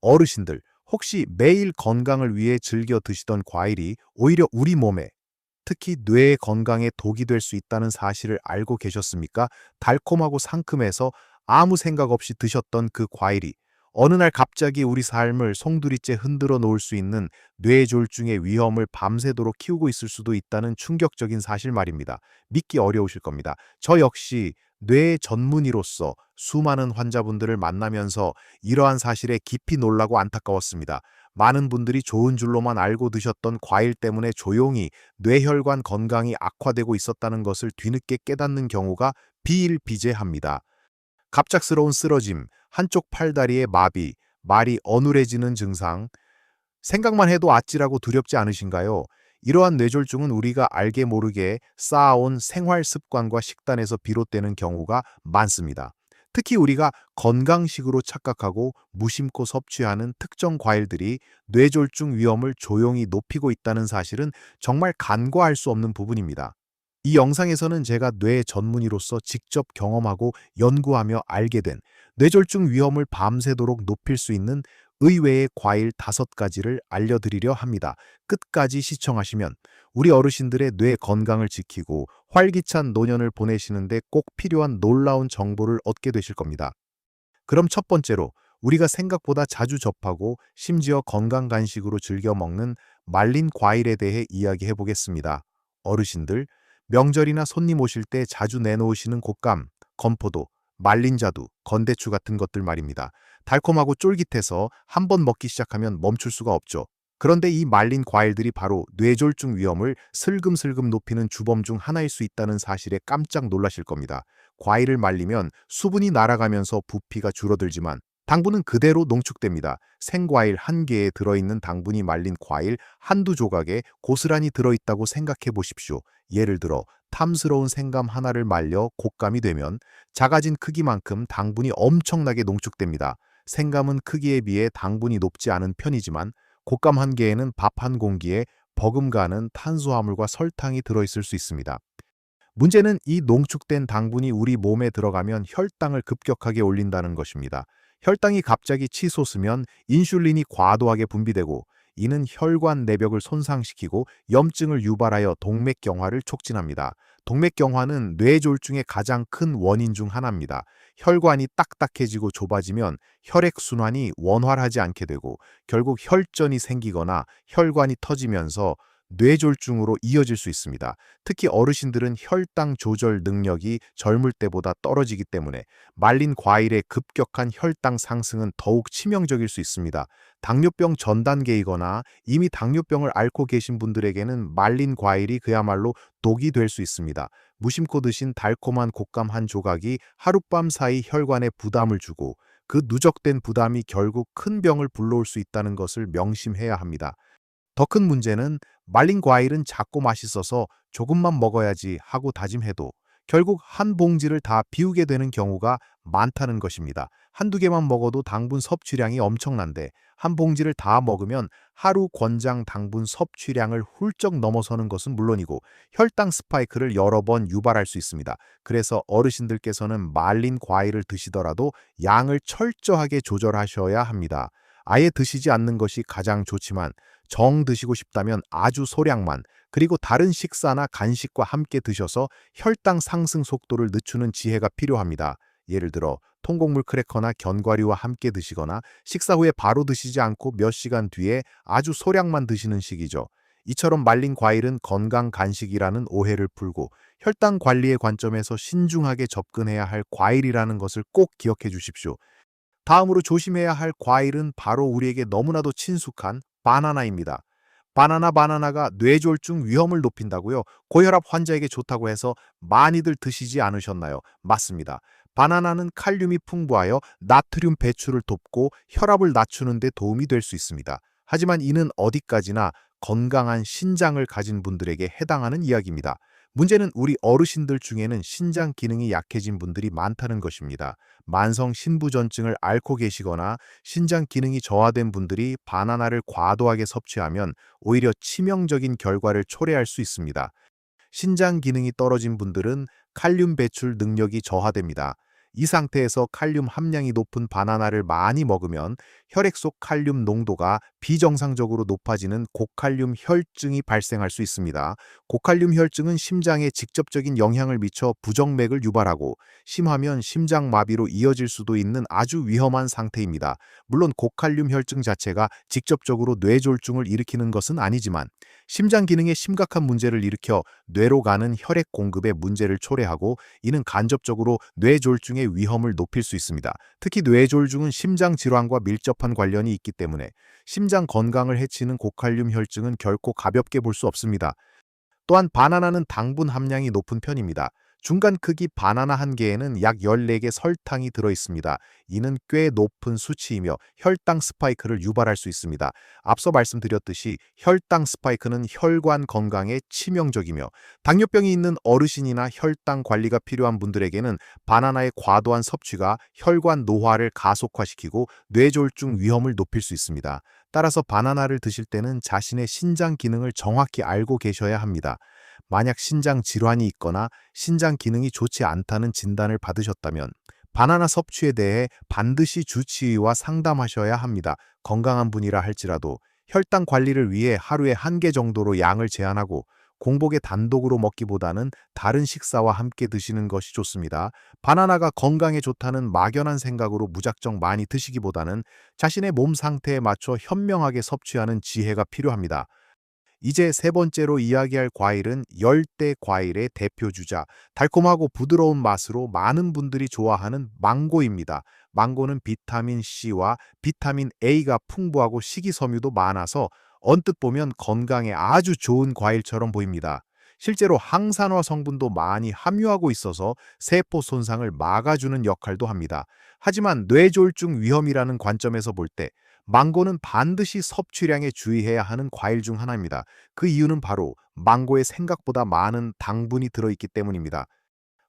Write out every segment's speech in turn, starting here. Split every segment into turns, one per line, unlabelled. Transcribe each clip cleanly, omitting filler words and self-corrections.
어르신들, 혹시 매일 건강을 위해 즐겨 드시던 과일이 오히려 우리 몸에, 특히 뇌의 건강에 독이 될 수 있다는 사실을 알고 계셨습니까? 달콤하고 상큼해서 아무 생각 없이 드셨던 그 과일이 어느 날 갑자기 우리 삶을 송두리째 흔들어 놓을 수 있는 뇌졸중의 위험을 밤새도록 키우고 있을 수도 있다는 충격적인 사실 말입니다. 믿기 어려우실 겁니다. 저 역시 뇌 전문의로서 수많은 환자분들을 만나면서 이러한 사실에 깊이 놀라고 안타까웠습니다. 많은 분들이 좋은 줄로만 알고 드셨던 과일 때문에 조용히 뇌혈관 건강이 악화되고 있었다는 것을 뒤늦게 깨닫는 경우가 비일비재합니다. 갑작스러운 쓰러짐, 한쪽 팔다리의 마비, 말이 어눌해지는 증상, 생각만 해도 아찔하고 두렵지 않으신가요? 이러한 뇌졸중은 우리가 알게 모르게 쌓아온 생활 습관과 식단에서 비롯되는 경우가 많습니다. 특히 우리가 건강식으로 착각하고 무심코 섭취하는 특정 과일들이 뇌졸중 위험을 조용히 높이고 있다는 사실은 정말 간과할 수 없는 부분입니다. 이 영상에서는 제가 뇌 전문의로서 직접 경험하고 연구하며 알게 된 뇌졸중 위험을 밤새도록 높일 수 있는 의외의 과일 5가지를 알려드리려 합니다. 끝까지 시청하시면 우리 어르신들의 뇌 건강을 지키고 활기찬 노년을 보내시는데 꼭 필요한 놀라운 정보를 얻게 되실 겁니다. 그럼 첫 번째로 우리가 생각보다 자주 접하고 심지어 건강 간식으로 즐겨 먹는 말린 과일에 대해 이야기해 보겠습니다. 어르신들, 명절이나 손님 오실 때 자주 내놓으시는 곶감, 건포도, 말린 자두, 건대추 같은 것들 말입니다. 달콤하고 쫄깃해서 한번 먹기 시작하면 멈출 수가 없죠. 그런데 이 말린 과일들이 바로 뇌졸중 위험을 슬금슬금 높이는 주범 중 하나일 수 있다는 사실에 깜짝 놀라실 겁니다. 과일을 말리면 수분이 날아가면서 부피가 줄어들지만 당분은 그대로 농축됩니다. 생과일 한 개에 들어있는 당분이 말린 과일 한두 조각에 고스란히 들어있다고 생각해 보십시오. 예를 들어 탐스러운 생감 하나를 말려 곶감이 되면 작아진 크기만큼 당분이 엄청나게 농축됩니다. 생감은 크기에 비해 당분이 높지 않은 편이지만 곶감 한 개에는 밥 한 공기에 버금가는 탄수화물과 설탕이 들어있을 수 있습니다. 문제는 이 농축된 당분이 우리 몸에 들어가면 혈당을 급격하게 올린다는 것입니다. 혈당이 갑자기 치솟으면 인슐린이 과도하게 분비되고 이는 혈관 내벽을 손상시키고 염증을 유발하여 동맥경화를 촉진합니다. 동맥경화는 뇌졸중의 가장 큰 원인 중 하나입니다. 혈관이 딱딱해지고 좁아지면 혈액순환이 원활하지 않게 되고 결국 혈전이 생기거나 혈관이 터지면서 뇌졸중으로 이어질 수 있습니다. 특히 어르신들은 혈당 조절 능력이 젊을 때보다 떨어지기 때문에 말린 과일의 급격한 혈당 상승은 더욱 치명적일 수 있습니다. 당뇨병 전 단계이거나 이미 당뇨병을 앓고 계신 분들에게는 말린 과일이 그야말로 독이 될 수 있습니다. 무심코 드신 달콤한 곶감 한 조각이 하룻밤 사이 혈관에 부담을 주고 그 누적된 부담이 결국 큰 병을 불러올 수 있다는 것을 명심해야 합니다. 더 큰 문제는 말린 과일은 작고 맛있어서 조금만 먹어야지 하고 다짐해도 결국 한 봉지를 다 비우게 되는 경우가 많다는 것입니다. 한두 개만 먹어도 당분 섭취량이 엄청난데 한 봉지를 다 먹으면 하루 권장 당분 섭취량을 훌쩍 넘어서는 것은 물론이고 혈당 스파이크를 여러 번 유발할 수 있습니다. 그래서 어르신들께서는 말린 과일을 드시더라도 양을 철저하게 조절하셔야 합니다. 아예 드시지 않는 것이 가장 좋지만 정 드시고 싶다면 아주 소량만, 그리고 다른 식사나 간식과 함께 드셔서 혈당 상승 속도를 늦추는 지혜가 필요합니다. 예를 들어 통곡물 크래커나 견과류와 함께 드시거나 식사 후에 바로 드시지 않고 몇 시간 뒤에 아주 소량만 드시는 식이죠. 이처럼 말린 과일은 건강 간식이라는 오해를 풀고 혈당 관리의 관점에서 신중하게 접근해야 할 과일이라는 것을 꼭 기억해 주십시오. 다음으로 조심해야 할 과일은 바로 우리에게 너무나도 친숙한 바나나입니다. 바나나가 뇌졸중 위험을 높인다고요? 고혈압 환자에게 좋다고 해서 많이들 드시지 않으셨나요? 맞습니다. 바나나는 칼륨이 풍부하여 나트륨 배출을 돕고 혈압을 낮추는 데 도움이 될 수 있습니다. 하지만 이는 어디까지나 건강한 신장을 가진 분들에게 해당하는 이야기입니다. 문제는 우리 어르신들 중에는 신장 기능이 약해진 분들이 많다는 것입니다. 만성 신부전증을 앓고 계시거나 신장 기능이 저하된 분들이 바나나를 과도하게 섭취하면 오히려 치명적인 결과를 초래할 수 있습니다. 신장 기능이 떨어진 분들은 칼륨 배출 능력이 저하됩니다. 이 상태에서 칼륨 함량이 높은 바나나를 많이 먹으면 혈액 속 칼륨 농도가 비정상적으로 높아지는 고칼륨 혈증이 발생할 수 있습니다. 고칼륨 혈증은 심장에 직접적인 영향을 미쳐 부정맥을 유발하고 심하면 심장마비로 이어질 수도 있는 아주 위험한 상태입니다. 물론 고칼륨 혈증 자체가 직접적으로 뇌졸중을 일으키는 것은 아니지만 심장 기능에 심각한 문제를 일으켜 뇌로 가는 혈액 공급에 문제를 초래하고 이는 간접적으로 뇌졸중의 위험을 높일 수 있습니다. 특히 뇌졸중은 심장 질환과 밀접한 관련이 있기 때문에 심장 건강을 해치는 고칼륨 혈증은 결코 가볍게 볼 수 없습니다. 또한 바나나는 당분 함량이 높은 편입니다. 중간 크기 바나나 한 개에는 약 14개 설탕이 들어 있습니다. 이는 꽤 높은 수치이며 혈당 스파이크를 유발할 수 있습니다. 앞서 말씀드렸듯이 혈당 스파이크는 혈관 건강에 치명적이며 당뇨병이 있는 어르신이나 혈당 관리가 필요한 분들에게는 바나나의 과도한 섭취가 혈관 노화를 가속화시키고 뇌졸중 위험을 높일 수 있습니다. 따라서 바나나를 드실 때는 자신의 신장 기능을 정확히 알고 계셔야 합니다. 만약 신장 질환이 있거나 신장 기능이 좋지 않다는 진단을 받으셨다면 바나나 섭취에 대해 반드시 주치의와 상담하셔야 합니다. 건강한 분이라 할지라도 혈당 관리를 위해 하루에 1개 정도로 양을 제한하고 공복에 단독으로 먹기보다는 다른 식사와 함께 드시는 것이 좋습니다. 바나나가 건강에 좋다는 막연한 생각으로 무작정 많이 드시기보다는 자신의 몸 상태에 맞춰 현명하게 섭취하는 지혜가 필요합니다. 이제 세 번째로 이야기할 과일은 열대 과일의 대표주자, 달콤하고 부드러운 맛으로 많은 분들이 좋아하는 망고입니다. 망고는 비타민 C와 비타민 A가 풍부하고 식이섬유도 많아서 언뜻 보면 건강에 아주 좋은 과일처럼 보입니다. 실제로 항산화 성분도 많이 함유하고 있어서 세포 손상을 막아주는 역할도 합니다. 하지만 뇌졸중 위험이라는 관점에서 볼 때 망고는 반드시 섭취량에 주의해야 하는 과일 중 하나입니다. 그 이유는 바로 망고에 생각보다 많은 당분이 들어있기 때문입니다.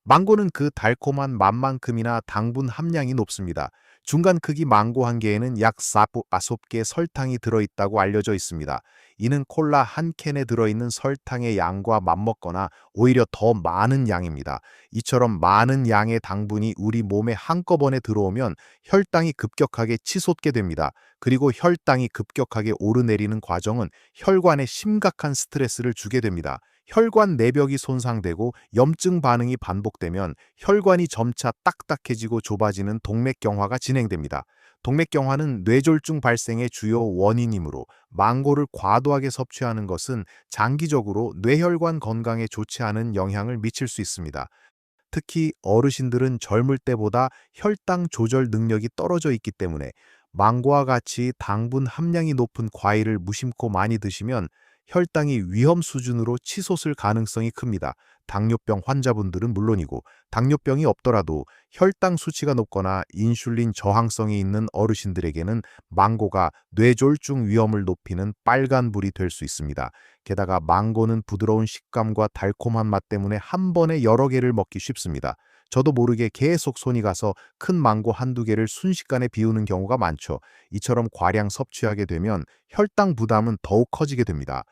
망고는 그 달콤한 맛만큼이나 당분 함량이 높습니다. 중간 크기 망고 한 개에는 약 4개 설탕이 들어있다고 알려져 있습니다. 이는 콜라 한 캔에 들어있는 설탕의 양과 맞먹거나 오히려 더 많은 양입니다. 이처럼 많은 양의 당분이 우리 몸에 한꺼번에 들어오면 혈당이 급격하게 치솟게 됩니다. 그리고 혈당이 급격하게 오르내리는 과정은 혈관에 심각한 스트레스를 주게 됩니다. 혈관 내벽이 손상되고 염증 반응이 반복되면 혈관이 점차 딱딱해지고 좁아지는 동맥경화가 진행됩니다. 동맥경화는 뇌졸중 발생의 주요 원인이므로 망고를 과도하게 섭취하는 것은 장기적으로 뇌혈관 건강에 좋지 않은 영향을 미칠 수 있습니다. 특히 어르신들은 젊을 때보다 혈당 조절 능력이 떨어져 있기 때문에 망고와 같이 당분 함량이 높은 과일을 무심코 많이 드시면 혈당이 위험 수준으로 치솟을 가능성이 큽니다. 당뇨병 환자분들은 물론이고 당뇨병이 없더라도 혈당 수치가 높거나 인슐린 저항성이 있는 어르신들에게는 망고가 뇌졸중 위험을 높이는 빨간불이 될 수 있습니다. 게다가 망고는 부드러운 식감과 달콤한 맛 때문에 한 번에 여러 개를 먹기 쉽습니다. 저도 모르게 계속 손이 가서 큰 망고 한두 개를 순식간에 비우는 경우가 많죠. 이처럼 과량 섭취하게 되면 혈당 부담은 더욱 커지게 됩니다.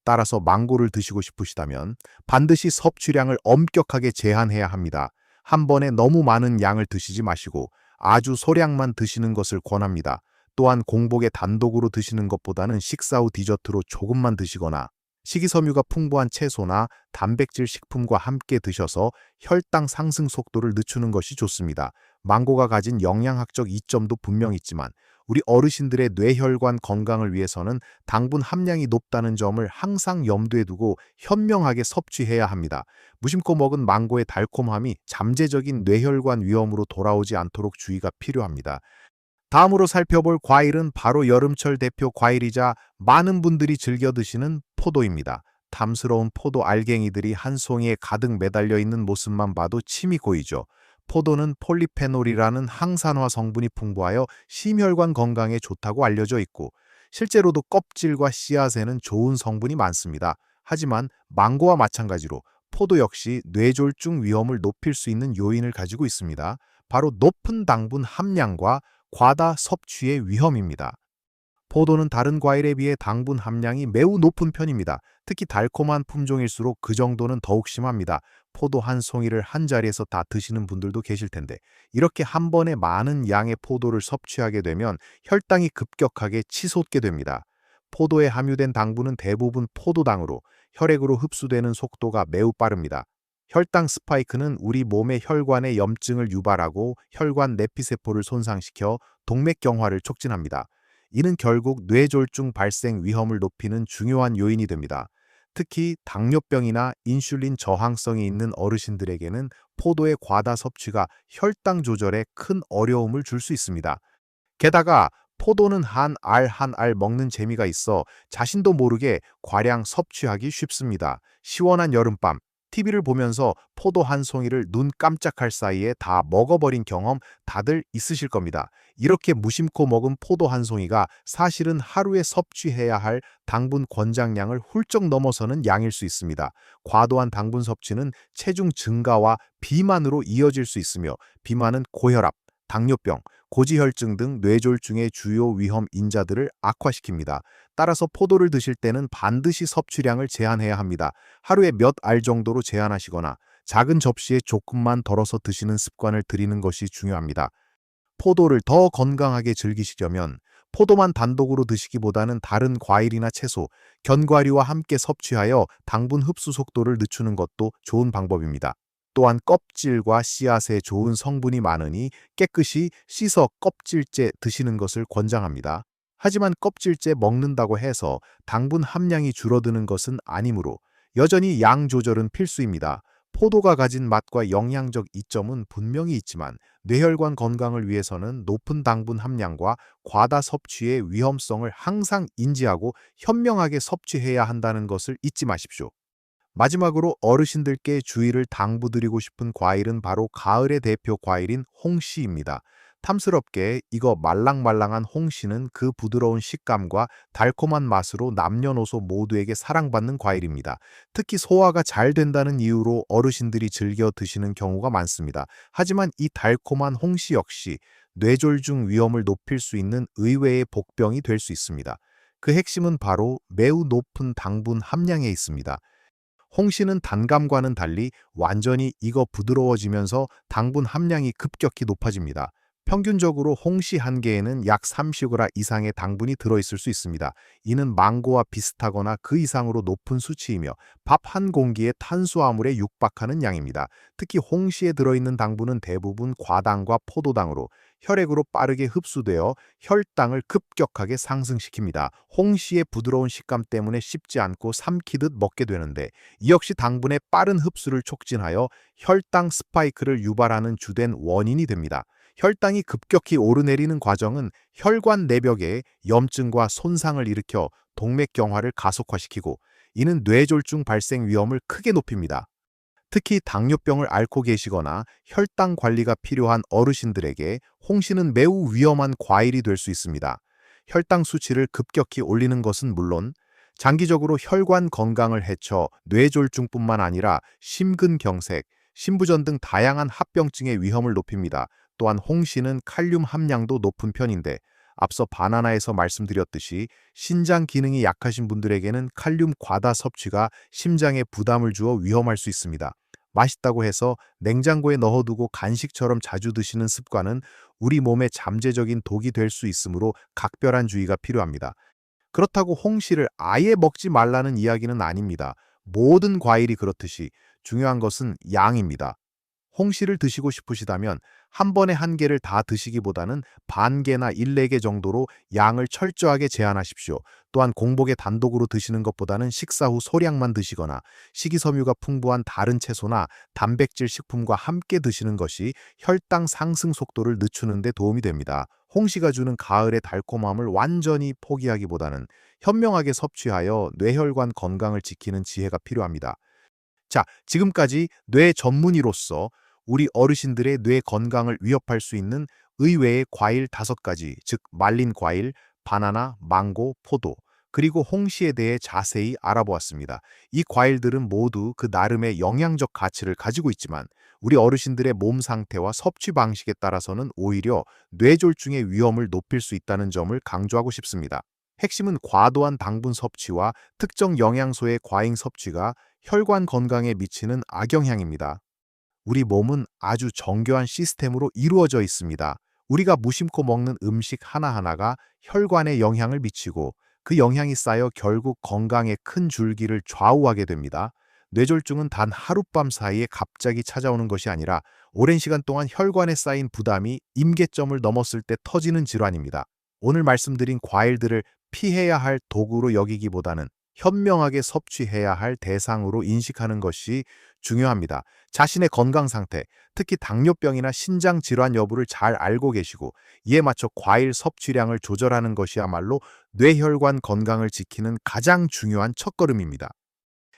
따라서 망고를 드시고 싶으시다면 반드시 섭취량을 엄격하게 제한해야 합니다. 한 번에 너무 많은 양을 드시지 마시고 아주 소량만 드시는 것을 권합니다. 또한 공복에 단독으로 드시는 것보다는 식사 후 디저트로 조금만 드시거나 식이섬유가 풍부한 채소나 단백질 식품과 함께 드셔서 혈당 상승 속도를 늦추는 것이 좋습니다. 망고가 가진 영양학적 이점도 분명 있지만 우리 어르신들의 뇌혈관 건강을 위해서는 당분 함량이 높다는 점을 항상 염두에 두고 현명하게 섭취해야 합니다. 무심코 먹은 망고의 달콤함이 잠재적인 뇌혈관 위험으로 돌아오지 않도록 주의가 필요합니다. 다음으로 살펴볼 과일은 바로 여름철 대표 과일이자 많은 분들이 즐겨 드시는 포도입니다. 탐스러운 포도 알갱이들이 한 송이에 가득 매달려 있는 모습만 봐도 침이 고이죠. 포도는 폴리페놀이라는 항산화 성분이 풍부하여 심혈관 건강에 좋다고 알려져 있고 실제로도 껍질과 씨앗에는 좋은 성분이 많습니다. 하지만 망고와 마찬가지로 포도 역시 뇌졸중 위험을 높일 수 있는 요인을 가지고 있습니다. 바로 높은 당분 함량과 과다 섭취의 위험입니다. 포도는 다른 과일에 비해 당분 함량이 매우 높은 편입니다. 특히 달콤한 품종일수록 그 정도는 더욱 심합니다. 포도 한 송이를 한 자리에서 다 드시는 분들도 계실 텐데, 이렇게 한 번에 많은 양의 포도를 섭취하게 되면 혈당이 급격하게 치솟게 됩니다. 포도에 함유된 당분은 대부분 포도당으로 혈액으로 흡수되는 속도가 매우 빠릅니다. 혈당 스파이크는 우리 몸의 혈관의 염증을 유발하고 혈관 내피세포를 손상시켜 동맥경화를 촉진합니다. 이는 결국 뇌졸중 발생 위험을 높이는 중요한 요인이 됩니다. 특히 당뇨병이나 인슐린 저항성이 있는 어르신들에게는 포도의 과다 섭취가 혈당 조절에 큰 어려움을 줄 수 있습니다. 게다가 포도는 한 알 한 알 먹는 재미가 있어 자신도 모르게 과량 섭취하기 쉽습니다. 시원한 여름밤, TV를 보면서 포도 한 송이를 눈 깜짝할 사이에 다 먹어버린 경험 다들 있으실 겁니다. 이렇게 무심코 먹은 포도 한 송이가 사실은 하루에 섭취해야 할 당분 권장량을 훌쩍 넘어서는 양일 수 있습니다. 과도한 당분 섭취는 체중 증가와 비만으로 이어질 수 있으며, 비만은 고혈압, 당뇨병, 고지혈증 등 뇌졸중의 주요 위험 인자들을 악화시킵니다. 따라서 포도를 드실 때는 반드시 섭취량을 제한해야 합니다. 하루에 몇 알 정도로 제한하시거나 작은 접시에 조금만 덜어서 드시는 습관을 들이는 것이 중요합니다. 포도를 더 건강하게 즐기시려면 포도만 단독으로 드시기보다는 다른 과일이나 채소, 견과류와 함께 섭취하여 당분 흡수 속도를 늦추는 것도 좋은 방법입니다. 또한 껍질과 씨앗에 좋은 성분이 많으니 깨끗이 씻어 껍질째 드시는 것을 권장합니다. 하지만 껍질째 먹는다고 해서 당분 함량이 줄어드는 것은 아니므로 여전히 양 조절은 필수입니다. 포도가 가진 맛과 영양적 이점은 분명히 있지만, 뇌혈관 건강을 위해서는 높은 당분 함량과 과다 섭취의 위험성을 항상 인지하고 현명하게 섭취해야 한다는 것을 잊지 마십시오. 마지막으로 어르신들께 주의를 당부드리고 싶은 과일은 바로 가을의 대표 과일인 홍시입니다. 탐스럽게 이거 말랑말랑한 홍시는 그 부드러운 식감과 달콤한 맛으로 남녀노소 모두에게 사랑받는 과일입니다. 특히 소화가 잘 된다는 이유로 어르신들이 즐겨 드시는 경우가 많습니다. 하지만 이 달콤한 홍시 역시 뇌졸중 위험을 높일 수 있는 의외의 복병이 될 수 있습니다. 그 핵심은 바로 매우 높은 당분 함량에 있습니다. 홍시는 단감과는 달리 완전히 익어 부드러워지면서 당분 함량이 급격히 높아집니다. 평균적으로 홍시 한 개에는 약 30g 이상의 당분이 들어있을 수 있습니다. 이는 망고와 비슷하거나 그 이상으로 높은 수치이며 밥 한 공기의 탄수화물에 육박하는 양입니다. 특히 홍시에 들어있는 당분은 대부분 과당과 포도당으로 혈액으로 빠르게 흡수되어 혈당을 급격하게 상승시킵니다. 홍시의 부드러운 식감 때문에 씹지 않고 삼키듯 먹게 되는데, 이 역시 당분의 빠른 흡수를 촉진하여 혈당 스파이크를 유발하는 주된 원인이 됩니다. 혈당이 급격히 오르내리는 과정은 혈관 내벽에 염증과 손상을 일으켜 동맥경화를 가속화시키고, 이는 뇌졸중 발생 위험을 크게 높입니다. 특히 당뇨병을 앓고 계시거나 혈당 관리가 필요한 어르신들에게 홍시는 매우 위험한 과일이 될 수 있습니다. 혈당 수치를 급격히 올리는 것은 물론 장기적으로 혈관 건강을 해쳐 뇌졸중뿐만 아니라 심근경색, 심부전 등 다양한 합병증의 위험을 높입니다. 또한 홍시는 칼륨 함량도 높은 편인데, 앞서 바나나에서 말씀드렸듯이 신장 기능이 약하신 분들에게는 칼륨 과다 섭취가 심장에 부담을 주어 위험할 수 있습니다. 맛있다고 해서 냉장고에 넣어두고 간식처럼 자주 드시는 습관은 우리 몸에 잠재적인 독이 될 수 있으므로 각별한 주의가 필요합니다. 그렇다고 홍시를 아예 먹지 말라는 이야기는 아닙니다. 모든 과일이 그렇듯이 중요한 것은 양입니다. 홍시를 드시고 싶으시다면 한 번에 한 개를 다 드시기보다는 반 개나 1~4개 정도로 양을 철저하게 제한하십시오. 또한 공복에 단독으로 드시는 것보다는 식사 후 소량만 드시거나 식이섬유가 풍부한 다른 채소나 단백질 식품과 함께 드시는 것이 혈당 상승 속도를 늦추는 데 도움이 됩니다. 홍시가 주는 가을의 달콤함을 완전히 포기하기보다는 현명하게 섭취하여 뇌혈관 건강을 지키는 지혜가 필요합니다. 자, 지금까지 뇌 전문의로서 우리 어르신들의 뇌 건강을 위협할 수 있는 의외의 과일 5가지, 즉 말린 과일, 바나나, 망고, 포도, 그리고 홍시에 대해 자세히 알아보았습니다. 이 과일들은 모두 그 나름의 영양적 가치를 가지고 있지만, 우리 어르신들의 몸 상태와 섭취 방식에 따라서는 오히려 뇌졸중의 위험을 높일 수 있다는 점을 강조하고 싶습니다. 핵심은 과도한 당분 섭취와 특정 영양소의 과잉 섭취가 혈관 건강에 미치는 악영향입니다. 우리 몸은 아주 정교한 시스템으로 이루어져 있습니다. 우리가 무심코 먹는 음식 하나하나가 혈관에 영향을 미치고 그 영향이 쌓여 결국 건강의 큰 줄기를 좌우하게 됩니다. 뇌졸중은 단 하룻밤 사이에 갑자기 찾아오는 것이 아니라 오랜 시간 동안 혈관에 쌓인 부담이 임계점을 넘었을 때 터지는 질환입니다. 오늘 말씀드린 과일들을 피해야 할 도구로 여기기보다는 현명하게 섭취해야 할 대상으로 인식하는 것이 중요합니다. 자신의 건강 상태, 특히 당뇨병이나 신장 질환 여부를 잘 알고 계시고 이에 맞춰 과일 섭취량을 조절하는 것이야말로 뇌혈관 건강을 지키는 가장 중요한 첫걸음입니다.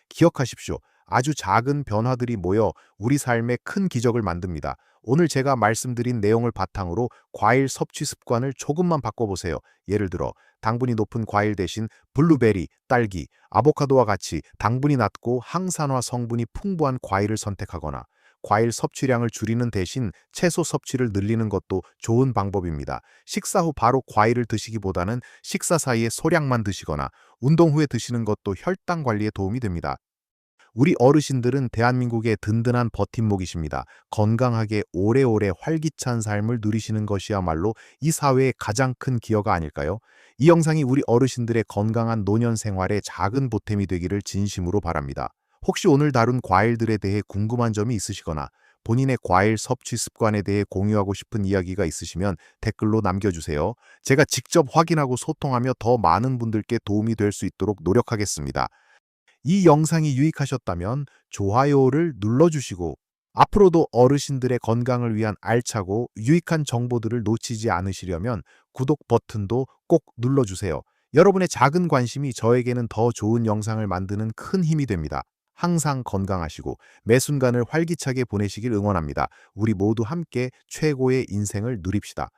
기억하십시오. 아주 작은 변화들이 모여 우리 삶에 큰 기적을 만듭니다. 오늘 제가 말씀드린 내용을 바탕으로 과일 섭취 습관을 조금만 바꿔보세요. 예를 들어 당분이 높은 과일 대신 블루베리, 딸기, 아보카도와 같이 당분이 낮고 항산화 성분이 풍부한 과일을 선택하거나 과일 섭취량을 줄이는 대신 채소 섭취를 늘리는 것도 좋은 방법입니다. 식사 후 바로 과일을 드시기보다는 식사 사이에 소량만 드시거나 운동 후에 드시는 것도 혈당 관리에 도움이 됩니다. 우리 어르신들은 대한민국의 든든한 버팀목이십니다. 건강하게 오래오래 활기찬 삶을 누리시는 것이야말로 이 사회의 가장 큰 기여가 아닐까요? 이 영상이 우리 어르신들의 건강한 노년 생활에 작은 보탬이 되기를 진심으로 바랍니다. 혹시 오늘 다룬 과일들에 대해 궁금한 점이 있으시거나 본인의 과일 섭취 습관에 대해 공유하고 싶은 이야기가 있으시면 댓글로 남겨주세요. 제가 직접 확인하고 소통하며 더 많은 분들께 도움이 될 수 있도록 노력하겠습니다. 이 영상이 유익하셨다면 좋아요를 눌러주시고 앞으로도 어르신들의 건강을 위한 알차고 유익한 정보들을 놓치지 않으시려면 구독 버튼도 꼭 눌러주세요. 여러분의 작은 관심이 저에게는 더 좋은 영상을 만드는 큰 힘이 됩니다. 항상 건강하시고 매 순간을 활기차게 보내시길 응원합니다. 우리 모두 함께 최고의 인생을 누립시다.